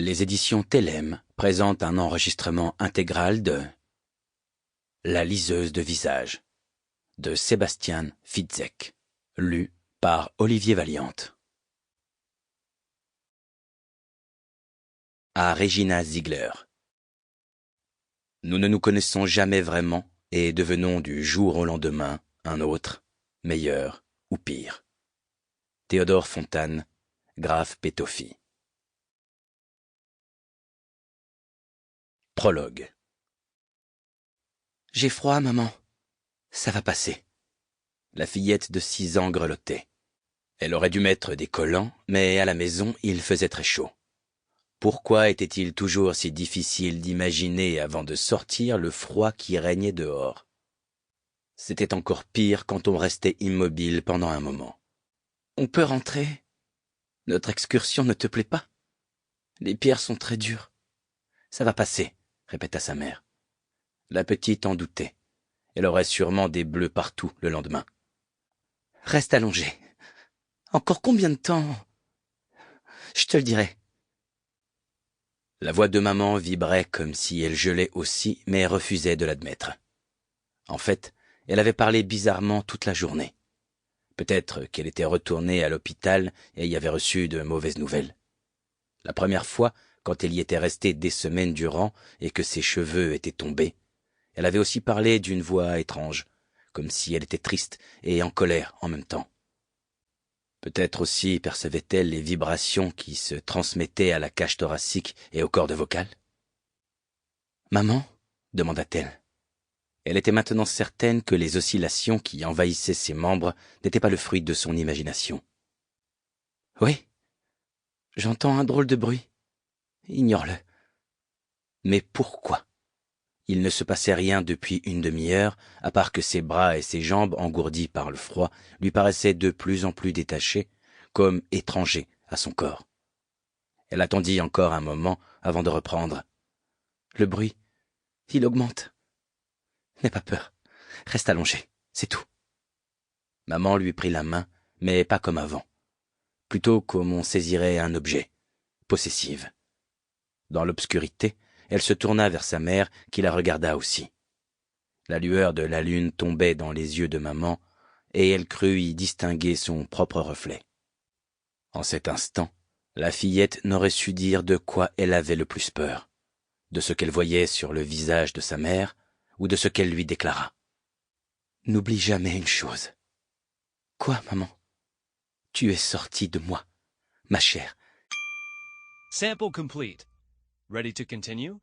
Les éditions Télème présentent un enregistrement intégral de La liseuse de visage de Sébastien Fitzek, lu par Olivier Valiante. À Regina Ziegler. Nous ne nous connaissons jamais vraiment et devenons du jour au lendemain un autre, meilleur ou pire. Théodore Fontane, Graf Pétofi. Prologue. J'ai froid, maman. Ça va passer. La fillette de 6 ans grelottait. Elle aurait dû mettre des collants, mais à la maison, il faisait très chaud. Pourquoi était-il toujours si difficile d'imaginer avant de sortir le froid qui régnait dehors? C'était encore pire quand on restait immobile pendant un moment. On peut rentrer? Notre excursion ne te plaît pas? Les pierres sont très dures. Ça va passer, répéta sa mère. La petite en doutait. Elle aurait sûrement des bleus partout le lendemain. Reste allongée. Encore combien de temps? Je te le dirai. La voix de maman vibrait comme si elle gelait aussi, mais refusait de l'admettre. En fait, elle avait parlé bizarrement toute la journée. Peut-être qu'elle était retournée à l'hôpital et y avait reçu de mauvaises nouvelles. La première fois, quand elle y était restée des semaines durant et que ses cheveux étaient tombés, elle avait aussi parlé d'une voix étrange, comme si elle était triste et en colère en même temps. Peut-être aussi percevait-elle les vibrations qui se transmettaient à la cage thoracique et aux cordes vocales. « Maman ?» demanda-t-elle. Elle était maintenant certaine que les oscillations qui envahissaient ses membres n'étaient pas le fruit de son imagination. « Oui, j'entends un drôle de bruit. Ignore-le. » Mais pourquoi? Il ne se passait rien depuis une demi-heure, à part que ses bras et ses jambes, engourdis par le froid, lui paraissaient de plus en plus détachés, comme étrangers à son corps. Elle attendit encore un moment avant de reprendre. Le bruit, il augmente. N'aie pas peur, reste allongé, c'est tout. Maman lui prit la main, mais pas comme avant. Plutôt comme on saisirait un objet, possessive. Dans l'obscurité, elle se tourna vers sa mère qui la regarda aussi. La lueur de la lune tombait dans les yeux de maman et elle crut y distinguer son propre reflet. En cet instant, la fillette n'aurait su dire de quoi elle avait le plus peur, de ce qu'elle voyait sur le visage de sa mère ou de ce qu'elle lui déclara. « N'oublie jamais une chose. »« Quoi, maman? »« Tu es sortie de moi, ma chère. » Sample complete. Ready to continue?